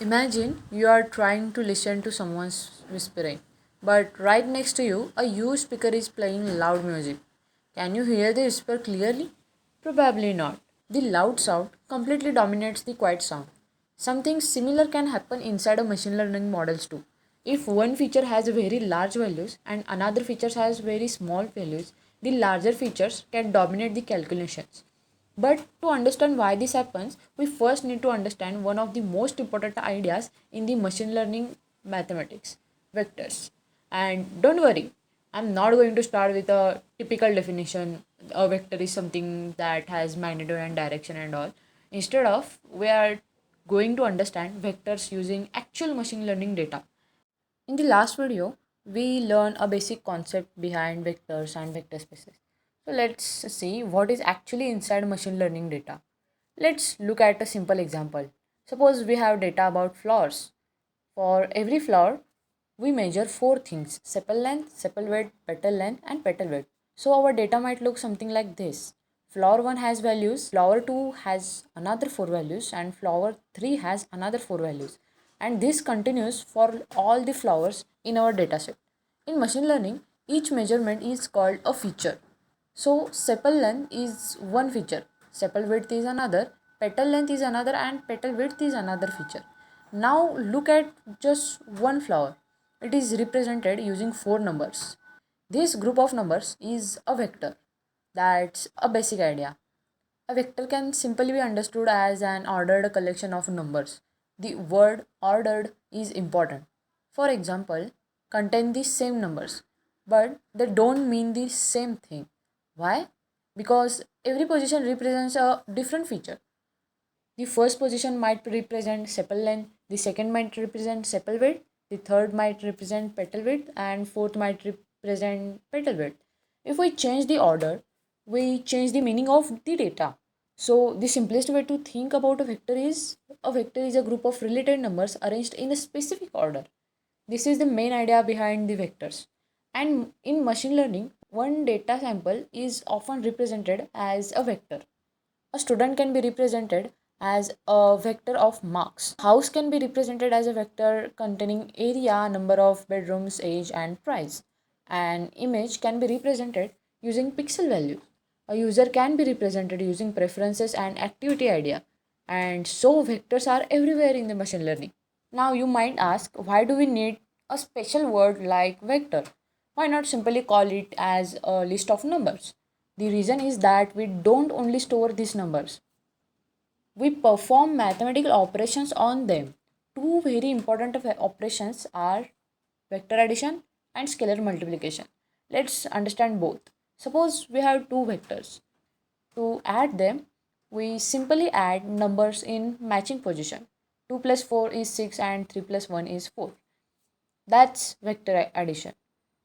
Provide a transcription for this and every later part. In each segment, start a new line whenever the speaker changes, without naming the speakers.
Imagine you are trying to listen to someone's whispering, but right next to you, a huge speaker is playing loud music. Can you hear the whisper clearly? Probably not. The loud sound completely dominates the quiet sound. Something similar can happen inside a machine learning models too. If one feature has very large values and another feature has very small values, the larger features can dominate the calculations. But to understand why this happens, we first need to understand one of the most important ideas in the machine learning mathematics, vectors. And don't worry, I'm not going to start with a typical definition. A vector is something that has magnitude and direction and all. Instead of, we are going to understand vectors using actual machine learning data. In the last video, we learned a basic concept behind vectors and vector spaces. So let's see what is actually inside machine learning data. Let's look at a simple example. Suppose we have data about flowers. For every flower, we measure four things: sepal length, sepal width, petal length, and petal width. So our data might look something like this. Flower 1 has values, flower 2 has another 4 values, and flower 3 has another 4 values. And this continues for all the flowers in our dataset. In machine learning, each measurement is called a feature. So sepal length is one feature, sepal width is another, petal length is another, and petal width is another feature. Now look at just one flower. It is represented using four numbers. This group of numbers is a vector. That's a basic idea. A vector can simply be understood as an ordered collection of numbers. The word ordered is important. For example, contain the same numbers, but they don't mean the same thing. Why? Because every position represents a different feature. The first position might represent sepal length, the second might represent sepal width, the third might represent petal width, and fourth might represent petal width. If we change the order, we change the meaning of the data. So the simplest way to think about a vector is a group of related numbers arranged in a specific order. This is the main idea behind the vectors. And in machine learning, one data sample is often represented as a vector. A student can be represented as a vector of marks. House can be represented as a vector containing area, number of bedrooms, age, and price. An image can be represented using pixel values. A user can be represented using preferences and activity idea. And so vectors are everywhere in the machine learning. Now you might ask, why do we need a special word like vector? Why not simply call it as a list of numbers? The reason is that we don't only store these numbers, we perform mathematical operations on them. Two very important operations are vector addition and scalar multiplication. Let's understand both. Suppose we have two vectors. To add them, we simply add numbers in matching position. 2 plus 4 is 6 and 3 plus 1 is 4. That's vector addition.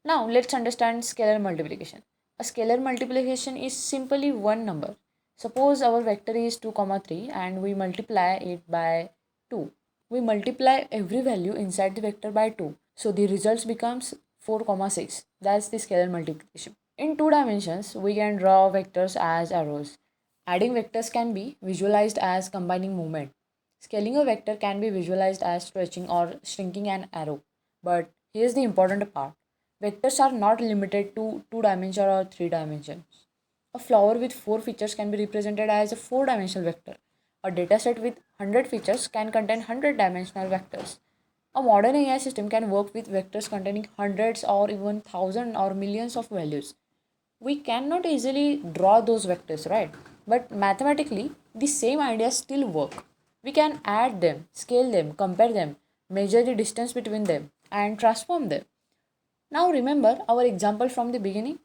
Now let's understand scalar multiplication. A scalar multiplication is simply one number. Suppose our vector is 2 comma 3 and we multiply it by 2. We multiply every value inside the vector by 2. So the results becomes 4 comma 6. That's the scalar multiplication. In two dimensions, we can draw vectors as arrows. Adding vectors can be visualized as combining movement. Scaling a vector can be visualized as stretching or shrinking an arrow. But here's the important part. Vectors are not limited to two dimensions or three dimensions. A flower with four features can be represented as a four-dimensional vector. A dataset with 100 features can contain 100-dimensional vectors. A modern AI system can work with vectors containing hundreds or even thousands or millions of values. We cannot easily draw those vectors, right? But mathematically, the same ideas still work. We can add them, scale them, compare them, measure the distance between them, and transform them. Now remember our example from the beginning,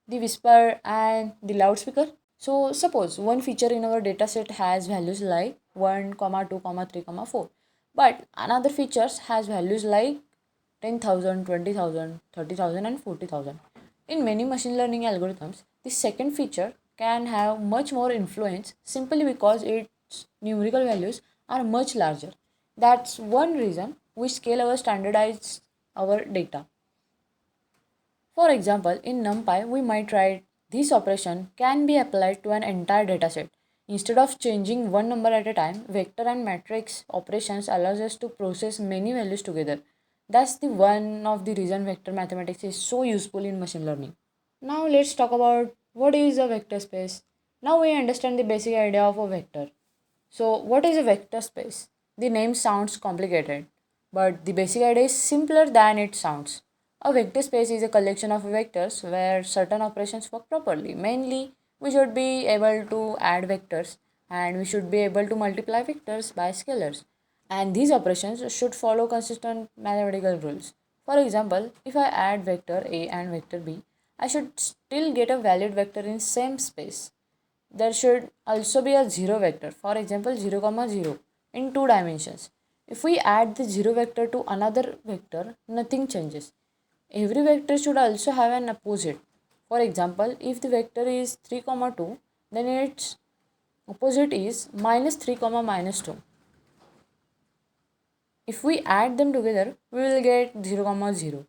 the whisper and the loudspeaker. So suppose one feature in our dataset has values like 1, comma 2, comma 3, comma 4. But another features has values like 10,000, 20,000, 30,000, and 40,000. In many machine learning algorithms, the second feature can have much more influence simply because its numerical values are much larger. That's one reason we scale our standardize our data. For example, in NumPy, we might write this operation can be applied to an entire dataset. Instead of changing one number at a time, vector and matrix operations allows us to process many values together. That's the one of the reason vector mathematics is so useful in machine learning. Now let's talk about what is a vector space. Now we understand the basic idea of a vector. So what is a vector space? The name sounds complicated, but the basic idea is simpler than it sounds. A vector space is a collection of vectors where certain operations work properly. Mainly, we should be able to add vectors and we should be able to multiply vectors by scalars. And these operations should follow consistent mathematical rules. For example, if I add vector A and vector B, I should still get a valid vector in same space. There should also be a zero vector, for example 0 comma 0 in two dimensions. If we add the zero vector to another vector, nothing changes. Every vector should also have an opposite. For example, if the vector is 3 comma 2, then its opposite is minus 3 comma minus 2. If we add them together, we will get 0 comma 0.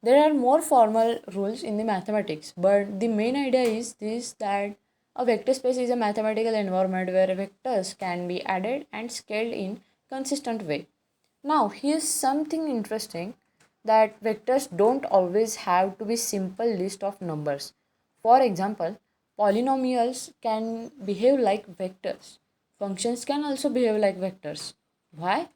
There are more formal rules in the mathematics, but the main idea is this, that a vector space is a mathematical environment where vectors can be added and scaled in consistent way. Now here's something interesting, that vectors don't always have to be simple list of numbers. For example, polynomials can behave like vectors. Functions can also behave like vectors. Why?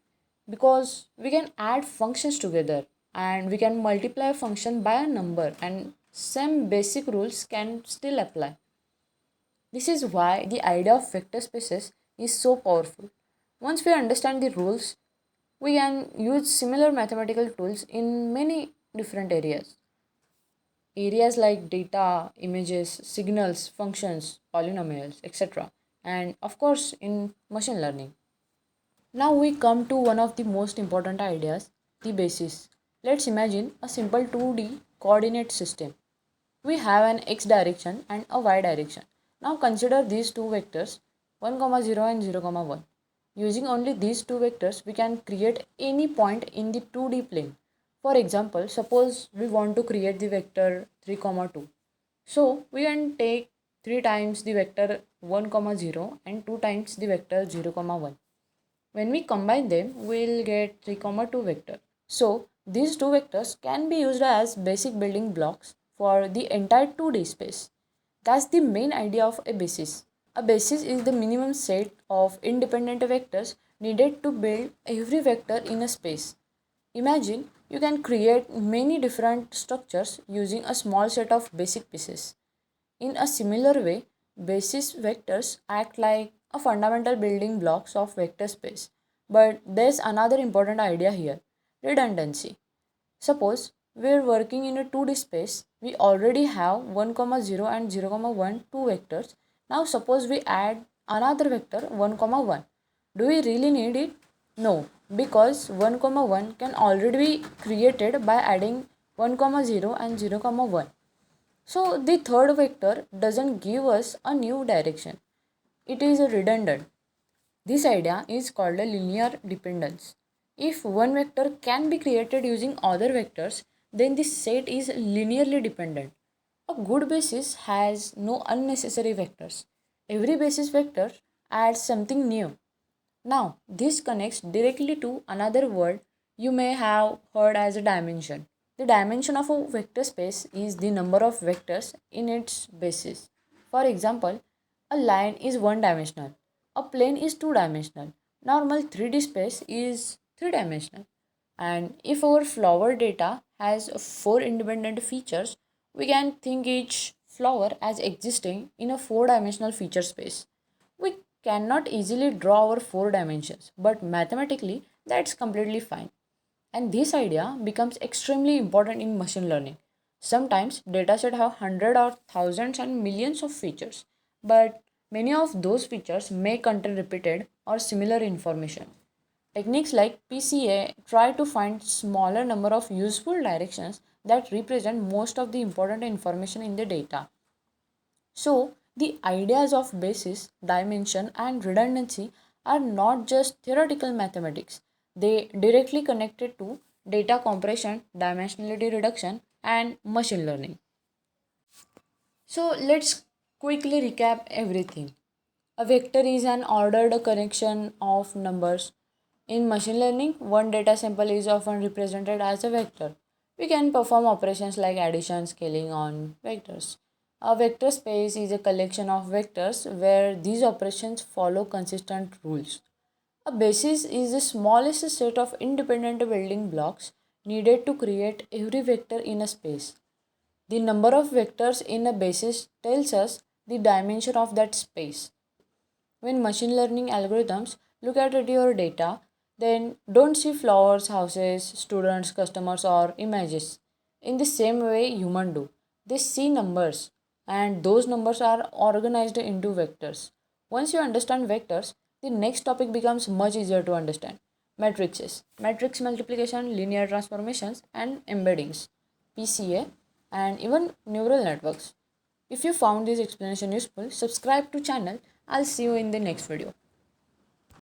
Because we can add functions together and we can multiply a function by a number and some basic rules can still apply. This is why the idea of vector spaces is so powerful. Once we understand the rules, we can use similar mathematical tools in many different areas. Areas like data, images, signals, functions, polynomials, etc. And of course, in machine learning. Now we come to one of the most important ideas, the basis. Let's imagine a simple 2D coordinate system. We have an x direction and a y direction. Now consider these two vectors 1, comma 0 and 0, comma 1. Using only these two vectors, we can create any point in the 2D plane. For example, suppose we want to create the vector 3, comma 2. So we can take 3 times the vector 1, comma 0 and 2 times the vector 0, comma 1. When we combine them, we'll get 3, comma 2 vector. So these two vectors can be used as basic building blocks for the entire 2D space. That's the main idea of a basis. A basis is the minimum set of independent vectors needed to build every vector in a space. Imagine you can create many different structures using a small set of basic pieces. In a similar way, basis vectors act like a fundamental building blocks of vector space. But there's another important idea here, redundancy. Suppose we're working in a 2D space, we already have 1, comma 0 and 0, comma 1 two vectors. Now suppose we add another vector 1, comma 1. Do we really need it? No, because 1, comma 1 can already be created by adding 1, comma 0 and 0, comma 1. So the third vector doesn't give us a new direction. It is redundant. This idea is called a linear dependence. If one vector can be created using other vectors, then the set is linearly dependent. A good basis has no unnecessary vectors. Every basis vector adds something new. Now, this connects directly to another word you may have heard as a dimension. The dimension of a vector space is the number of vectors in its basis. For example, a line is one dimensional, a plane is two dimensional, normal 3D space is three dimensional. And if our flower data has four independent features, we can think each flower as existing in a four-dimensional feature space. We cannot easily draw our four dimensions, but mathematically that's completely fine. And this idea becomes extremely important in machine learning. Sometimes dataset have hundreds or thousands and millions of features, but many of those features may contain repeated or similar information. Techniques like PCA try to find smaller number of useful directions that represent most of the important information in the data. So, the ideas of basis, dimension, and redundancy are not just theoretical mathematics, they directly connected to data compression, dimensionality reduction, and machine learning. So, let's quickly recap everything. A vector is an ordered connection of numbers. In machine learning, one data sample is often represented as a vector. We can perform operations like addition, scaling on vectors. A vector space is a collection of vectors where these operations follow consistent rules. A basis is the smallest set of independent building blocks needed to create every vector in a space. The number of vectors in a basis tells us the dimension of that space. When machine learning algorithms look at your data, then don't see flowers, houses, students, customers, or images. In the same way humans do. They see numbers, and those numbers are organized into vectors. Once you understand vectors, the next topic becomes much easier to understand. Matrices, matrix multiplication, linear transformations, and embeddings, PCA, and even neural networks. If you found this explanation useful, subscribe to channel. I'll see you in the next video.